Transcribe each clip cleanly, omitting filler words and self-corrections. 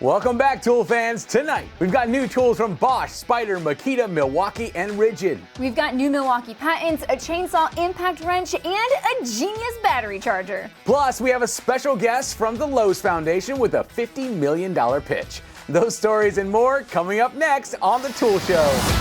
Welcome back, tool fans. Tonight, we've got new tools from Bosch, Spyder, Makita, Milwaukee, and Ridgid. We've got new Milwaukee Patents, a chainsaw impact wrench, and a genius battery charger. Plus, we have a special guest from the Lowe Foundation with a $50 million pitch. Those stories and more coming up next on The Tool Show.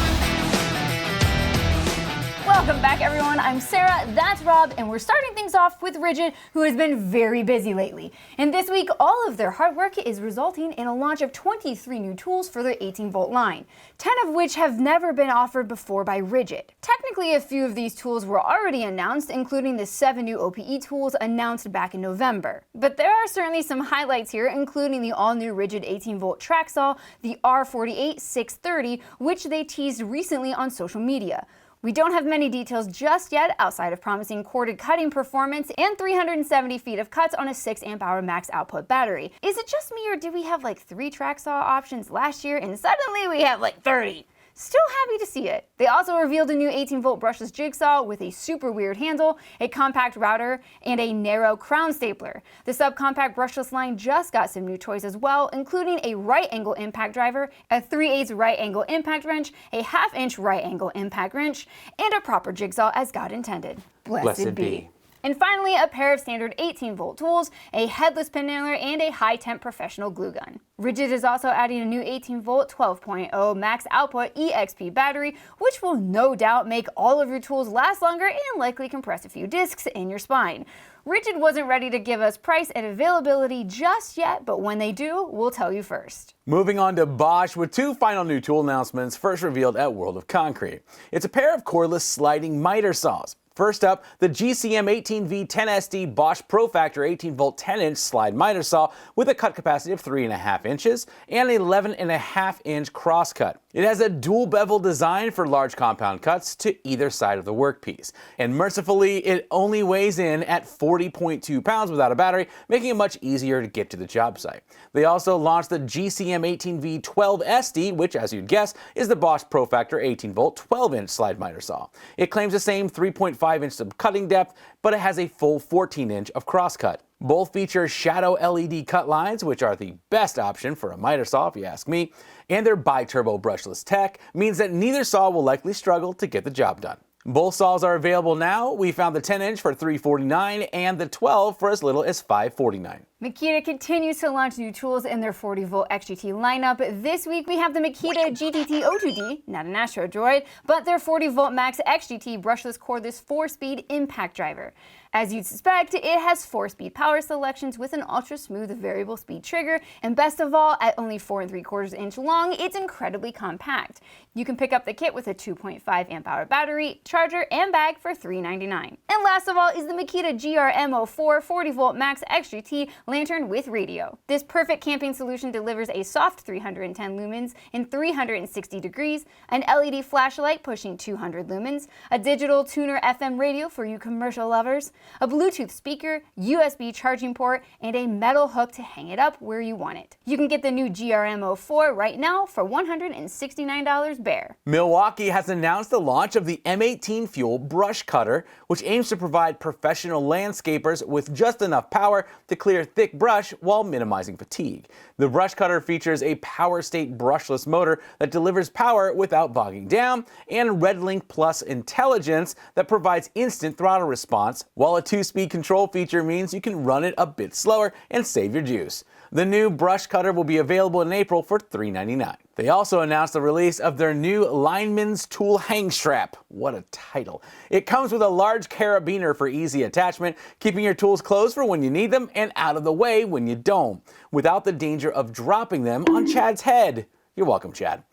Welcome back, everyone. I'm Sarah, that's Rob, and we're starting things off with Ridgid, who has been very busy lately. And this week, all of their hard work is resulting in a launch of 23 new tools for their 18-volt line, 10 of which have never been offered before by Ridgid. Technically, a few of these tools were already announced, including the 7 new OPE tools announced back in November. But there are certainly some highlights here, including the all-new Ridgid 18-volt track saw, the R48-630, which they teased recently on social media. We don't have many details just yet outside of promising corded cutting performance and 370 feet of cuts on a 6 amp hour max output battery. Is it just me, or did we have like 3 track saw options last year and suddenly we have like 30? Still happy to see it. They also revealed a new 18-volt brushless jigsaw with a super weird handle, a compact router, and a narrow crown stapler. The subcompact brushless line just got some new toys as well, including a right-angle impact driver, a 3/8 right-angle impact wrench, a 1/2-inch right-angle impact wrench, and a proper jigsaw as God intended. Blessed be. And finally, a pair of standard 18-volt tools, a headless pin nailer, and a high-temp professional glue gun. Ridgid is also adding a new 18-volt 12.0 max output EXP battery, which will no doubt make all of your tools last longer and likely compress a few discs in your spine. Ridgid wasn't ready to give us price and availability just yet, but when they do, we'll tell you first. Moving on to Bosch with 2 final new tool announcements first revealed at World of Concrete. It's a pair of cordless sliding miter saws. First up, the GCM 18V10SD Bosch Pro Factor 18-volt 10-inch slide miter saw with a cut capacity of 3.5 inches and an 11.5-inch crosscut. It has a dual bevel design for large compound cuts to either side of the workpiece. And mercifully, it only weighs in at 40.2 pounds without a battery, making it much easier to get to the job site. They also launched the GCM 18V12SD, which, as you'd guess, is the Bosch Pro Factor 18-volt 12-inch slide miter saw. It claims the same 3.5 inches of cutting depth, but it has a full 14-inch of crosscut. Both feature shadow LED cut lines, which are the best option for a miter saw if you ask me, and their bi-turbo brushless tech means that neither saw will likely struggle to get the job done. Both saws are available now. We found the 10-inch for $349 and the 12 for as little as $549. Makita continues to launch new tools in their 40-volt XGT lineup. This week we have the Makita XGT O2D, not an Astro droid, but their 40-volt max XGT brushless cordless 4-speed impact driver. As you'd suspect, it has 4-speed power selections with an ultra-smooth variable speed trigger, and best of all, at only 4 3/4 inch long, it's incredibly compact. You can pick up the kit with a 2.5 amp hour battery, charger, and bag for $399. And last of all is the Makita GRM04 40-volt max XGT lantern with radio. This perfect camping solution delivers a soft 310 lumens in 360 degrees, an LED flashlight pushing 200 lumens, a digital tuner FM radio for you commercial lovers, a Bluetooth speaker, USB charging port, and a metal hook to hang it up where you want it. You can get the new GRM04 right now for $169 bare. Milwaukee has announced the launch of the M18 Fuel brush cutter, which aims to provide professional landscapers with just enough power to clear thick brush while minimizing fatigue. The brush cutter features a power state brushless motor that delivers power without bogging down, and RedLink Plus intelligence that provides instant throttle response, while a 2-speed control feature means you can run it a bit slower and save your juice. The new brush cutter will be available in April for $399. They also announced the release of their new Lineman's Tool Hang Strap. What a title. It comes with a large carabiner for easy attachment, keeping your tools closed for when you need them and out of the way when you don't, without the danger of dropping them on Chad's head. You're welcome, Chad.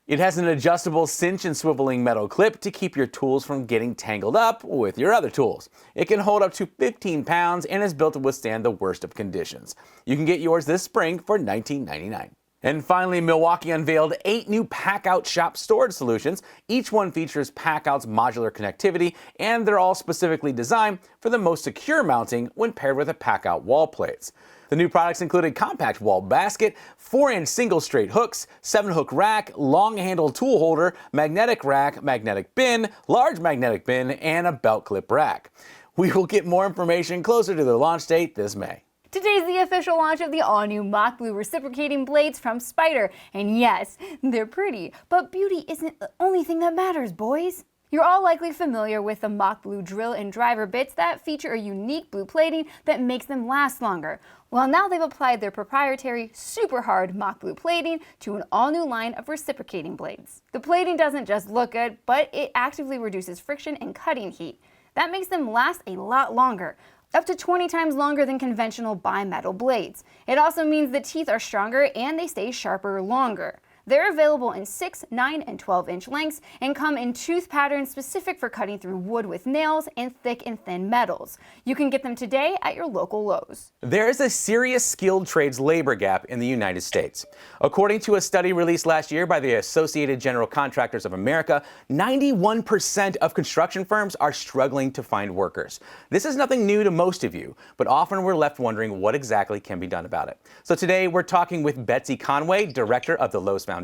It has an adjustable cinch and swiveling metal clip to keep your tools from getting tangled up with your other tools. It can hold up to 15 pounds and is built to withstand the worst of conditions. You can get yours this spring for $19.99. And finally, Milwaukee unveiled 8 new Pack-Out shop storage solutions. Each one features Pack-Out's modular connectivity, and they're all specifically designed for the most secure mounting when paired with a Pack-Out wall plates. The new products include a compact wall basket, 4-inch single straight hooks, 7-hook rack, long-handled tool holder, magnetic rack, magnetic bin, large magnetic bin, and a belt clip rack. We will get more information closer to their launch date this May. Today's the official launch of the all-new Mach Blue reciprocating blades from Spyder. And yes, they're pretty, but beauty isn't the only thing that matters, boys. You're all likely familiar with the Mach Blue drill and driver bits that feature a unique blue plating that makes them last longer. Well, now they've applied their proprietary super hard Mach Blue plating to an all-new line of reciprocating blades. The plating doesn't just look good, but it actively reduces friction and cutting heat. That makes them last a lot longer, up to 20 times longer than conventional bimetal blades. It also means the teeth are stronger and they stay sharper longer. They're available in 6, 9, and 12-inch lengths and come in tooth patterns specific for cutting through wood with nails and thick and thin metals. You can get them today at your local Lowe's. There is a serious skilled trades labor gap in the United States. According to a study released last year by the Associated General Contractors of America, 91% of construction firms are struggling to find workers. This is nothing new to most of you, but often we're left wondering what exactly can be done about it. So today we're talking with Betsy Conway, director of the Lowe's Foundation,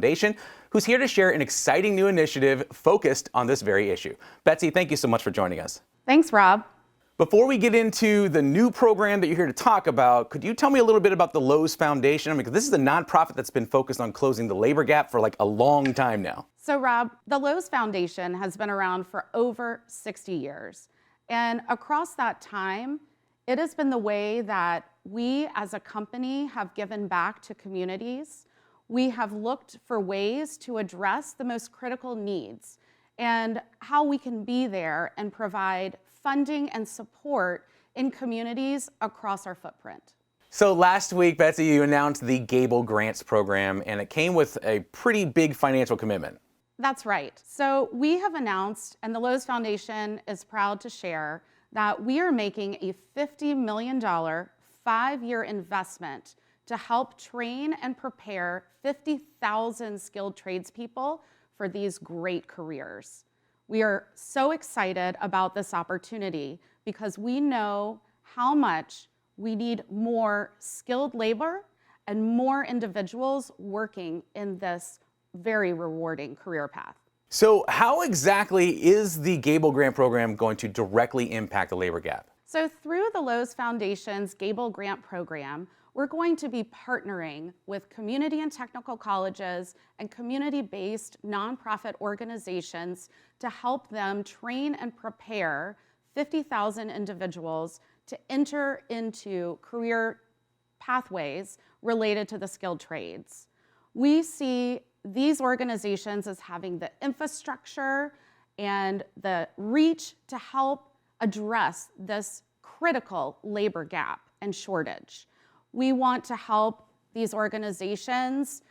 who's here to share an exciting new initiative focused on this very issue. Betsy, thank you so much for joining us. Thanks, Rob. Before we get into the new program that you're here to talk about, could you tell me a little bit about the Lowe's Foundation? I mean, 'cause this is a nonprofit that's been focused on closing the labor gap for like a long time now. So, Rob, the Lowe's Foundation has been around for over 60 years. And across that time, it has been the way that we as a company have given back to communities. We have looked for ways to address the most critical needs and how we can be there and provide funding and support in communities across our footprint. So last week, Betsy, you announced the Gable Grants program, and it came with a pretty big financial commitment. That's right. So we have announced, and the Lowe's Foundation is proud to share, that we are making a $50 million 5-year investment to help train and prepare 50,000 skilled tradespeople for these great careers. We are so excited about this opportunity because we know how much we need more skilled labor and more individuals working in this very rewarding career path. So how exactly is the Gable Grant program going to directly impact the labor gap? So through the Lowe's Foundation's Gable Grant program, we're going to be partnering with community and technical colleges and community-based nonprofit organizations to help them train and prepare 50,000 individuals to enter into career pathways related to the skilled trades. We see these organizations as having the infrastructure and the reach to help address this critical labor gap and shortage. We want to help these organizations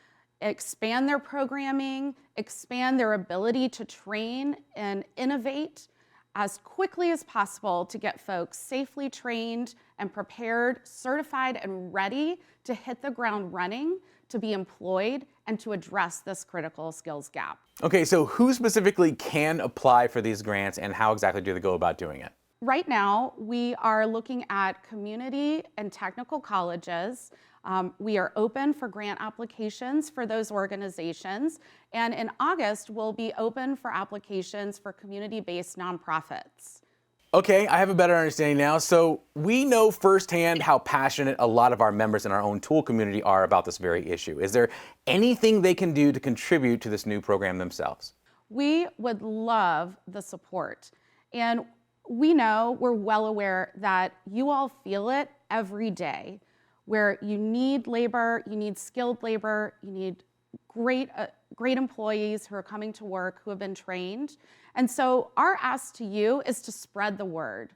expand their programming, expand their ability to train and innovate as quickly as possible to get folks safely trained and prepared, certified, and ready to hit the ground running, to be employed, and to address this critical skills gap. Okay, so who specifically can apply for these grants, and how exactly do they go about doing it? Right now, we are looking at community and technical colleges. We are open for grant applications for those organizations. And in August, we'll be open for applications for community-based nonprofits. Okay, I have a better understanding now. So we know firsthand how passionate a lot of our members in our own tool community are about this very issue. Is there anything they can do to contribute to this new program themselves? We would love the support. And we know, we're well aware that you all feel it every day, where you need labor, you need skilled labor, you need great employees who are coming to work, who have been trained. And so our ask to you is to spread the word.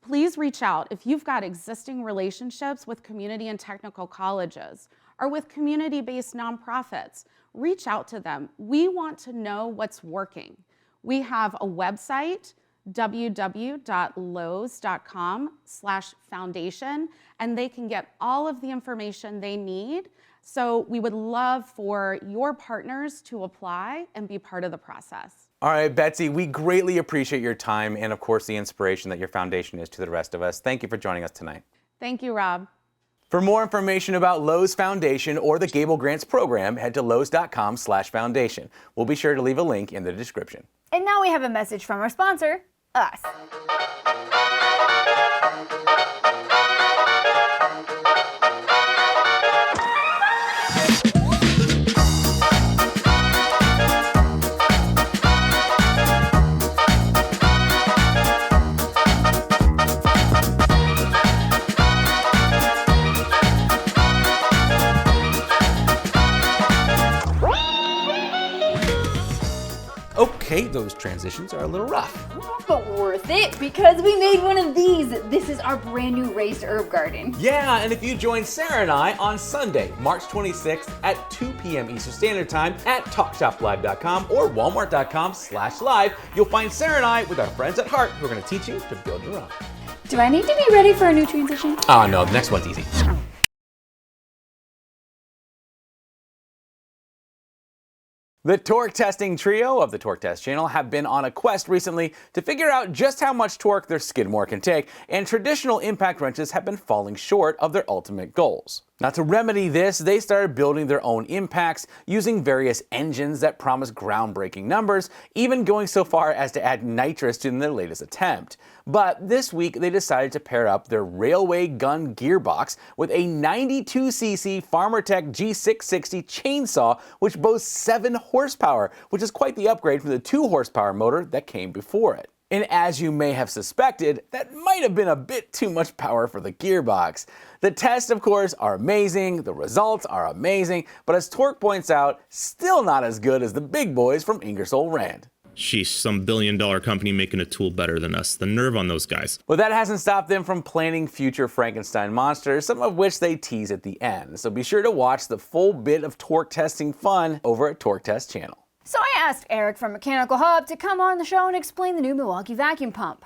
Please reach out if you've got existing relationships with community and technical colleges or with community-based nonprofits. Reach out to them. We want to know what's working. We have a website, www.lowes.com/foundation, and they can get all of the information they need. So we would love for your partners to apply and be part of the process. All right, Betsy, we greatly appreciate your time and, of course, the inspiration that your foundation is to the rest of us. Thank you for joining us tonight. Thank you, Rob. For more information about Lowe's Foundation or the Gable Grants program, head to lowes.com/foundation. We'll be sure to leave a link in the description. And now we have a message from our sponsor, us. okay, those transitions are a little rough. But worth it, because we made one of these. This is our brand new raised herb garden. Yeah, and if you join Sarah and I on Sunday, March 26th at 2 p.m. Eastern Standard Time at TalkShopLive.com or Walmart.com/live, you'll find Sarah and I with our friends at Heart who are going to teach you to build your own. Do I need to be ready for a new transition? Oh no, the next one's easy. The torque testing trio of the Torque Test channel have been on a quest recently to figure out just how much torque their Skidmore can take, and traditional impact wrenches have been falling short of their ultimate goals. Now, to remedy this, they started building their own impacts using various engines that promise groundbreaking numbers, even going so far as to add nitrous to their latest attempt. But this week, they decided to pair up their railway gun gearbox with a 92cc FarmerTech G660 chainsaw, which boasts 7 horsepower, which is quite the upgrade from the 2 horsepower motor that came before it. And as you may have suspected, that might have been a bit too much power for the gearbox. The tests, of course, are amazing, the results are amazing, but as Torque points out, still not as good as the big boys from Ingersoll Rand. Sheesh, some billion-dollar company making a tool better than us. The nerve on those guys. But that hasn't stopped them from planning future Frankenstein monsters, some of which they tease at the end. So be sure to watch the full bit of torque testing fun over at Torque Test channel. So I asked Eric from Mechanical Hub to come on the show and explain the new Milwaukee vacuum pump.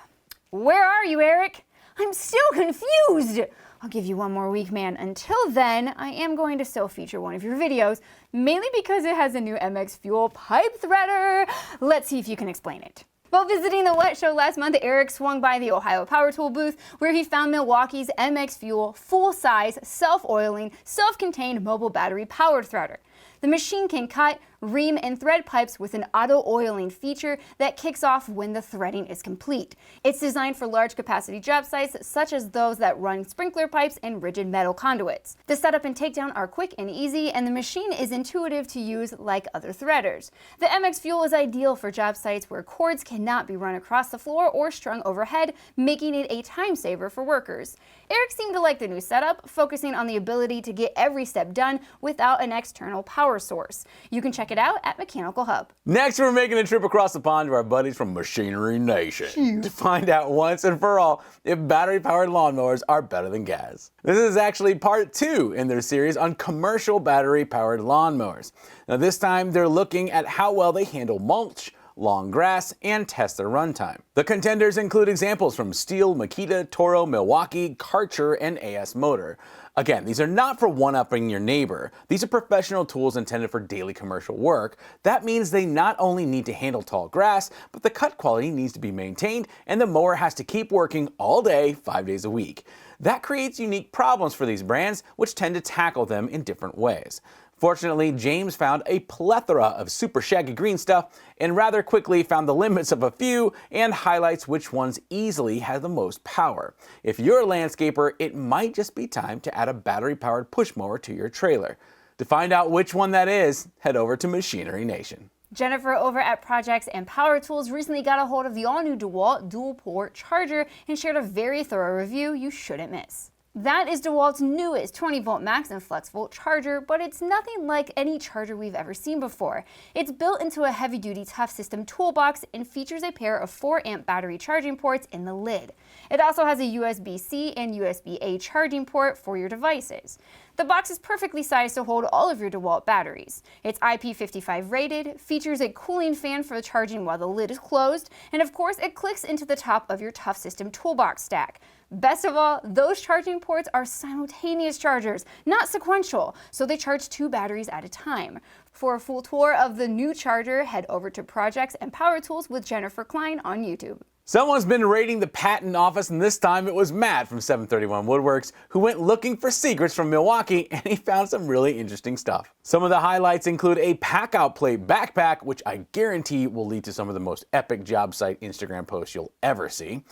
Where are you, Eric? I'm still confused. I'll give you one more week, man. Until then, I am going to still feature one of your videos, mainly because it has a new MX Fuel pipe threader. Let's see if you can explain it. While visiting the WET show last month, Eric swung by the Ohio Power Tool booth where he found Milwaukee's MX Fuel full-size, self-oiling, self-contained mobile battery powered threader. The machine can cut, ream, and thread pipes with an auto-oiling feature that kicks off when the threading is complete. It's designed for large capacity job sites such as those that run sprinkler pipes and rigid metal conduits. The setup and takedown are quick and easy, and the machine is intuitive to use like other threaders. The MX Fuel is ideal for job sites where cords cannot be run across the floor or strung overhead, making it a time saver for workers. Eric seemed to like the new setup, focusing on the ability to get every step done without an external power source. You can check it out at Mechanical Hub. Next, we're making a trip across the pond to our buddies from Machinery Nation to find out once and for all if battery-powered lawnmowers are better than gas. This is actually part 2 in their series on commercial battery-powered lawnmowers. Now this time, they're looking at how well they handle mulch, long grass, and test their runtime. The contenders include examples from Stihl, Makita, Toro, Milwaukee, Karcher, and AS Motor. Again, these are not for one-upping your neighbor. These are professional tools intended for daily commercial work. That means they not only need to handle tall grass, but the cut quality needs to be maintained, and the mower has to keep working all day, 5 days a week. That creates unique problems for these brands, which tend to tackle them in different ways. Fortunately, James found a plethora of super shaggy green stuff and rather quickly found the limits of a few and highlights which ones easily have the most power. If you're a landscaper, it might just be time to add a battery-powered push mower to your trailer. To find out which one that is, head over to Machinery Nation. Jennifer over at Projects and Power Tools recently got a hold of the all-new DeWalt dual-port charger and shared a very thorough review you shouldn't miss. That is DeWalt's newest 20-volt max and flex volt charger, but it's nothing like any charger we've ever seen before. It's built into a heavy-duty tough system toolbox and features a pair of 4-amp battery charging ports in the lid. It also has a USB-C and USB-A charging port for your devices. The box is perfectly sized to hold all of your DeWalt batteries. It's IP55 rated, features a cooling fan for charging while the lid is closed, and of course it clicks into the top of your tough system toolbox stack. Best of all, those charging ports are simultaneous chargers, not sequential, so they charge 2 batteries at a time. For a full tour of the new charger, head over to Projects and Power Tools with Jennifer Klein on YouTube. Someone's been raiding the patent office, and this time it was Matt from 731 Woodworks who went looking for secrets from Milwaukee, and he found some really interesting stuff. Some of the highlights include a pack-out plate backpack, which I guarantee will lead to some of the most epic job site Instagram posts you'll ever see.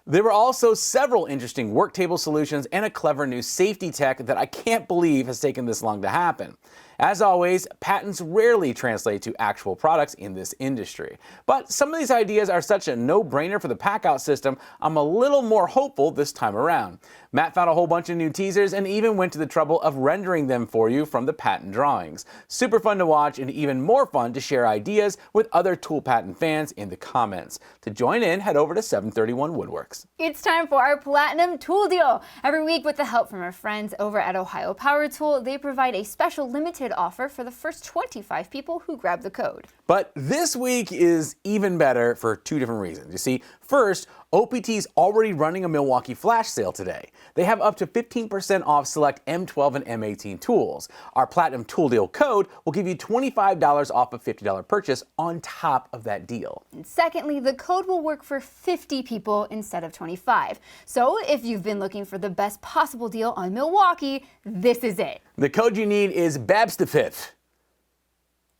There were also several interesting work table solutions and a clever new safety tech that I can't believe has taken this long to happen. As always, patents rarely translate to actual products in this industry. But some of these ideas are such a no-brainer for the pack-out system, I'm a little more hopeful this time around. Matt found a whole bunch of new teasers and even went to the trouble of rendering them for you from the patent drawings. Super fun to watch and even more fun to share ideas with other tool patent fans in the comments. To join in, head over to 731 Woodworks. It's time for our Platinum Tool Deal. Every week, with the help from our friends over at Ohio Power Tool, they provide a special limited offer for the first 25 people who grab the code. But this week is even better for two different reasons. You see, first, OPT's already running a Milwaukee flash sale today. They have up to 15% off select M12 and M18 tools. Our Platinum Tool Deal code will give you $25 off a $50 purchase on top of that deal. And secondly, the code will work for 50 people instead of 25. So if you've been looking for the best possible deal on Milwaukee, this is it. The code you need is BABS5.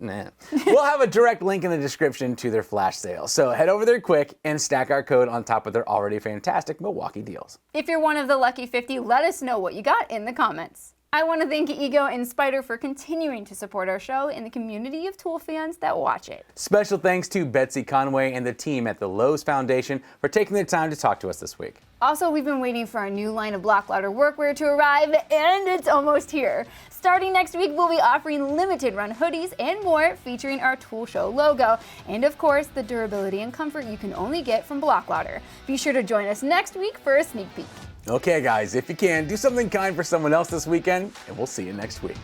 Nah. We'll have a direct link in the description to their flash sale, so head over there quick and stack our code on top of their already fantastic Milwaukee deals. If you're one of the lucky 50, let us know what you got in the comments. I want to thank Ego and Spyder for continuing to support our show and the community of tool fans that watch it. Special thanks to Betsy Conway and the team at the Lowe's Foundation for taking the time to talk to us this week. Also, we've been waiting for our new line of block louder workwear to arrive, and it's almost here. Starting next week, we'll be offering limited run hoodies and more featuring our Tool Show logo, and of course, the durability and comfort you can only get from block louder. Be sure to join us next week for a sneak peek. Okay guys, if you can, do something kind for someone else this weekend, and we'll see you next week.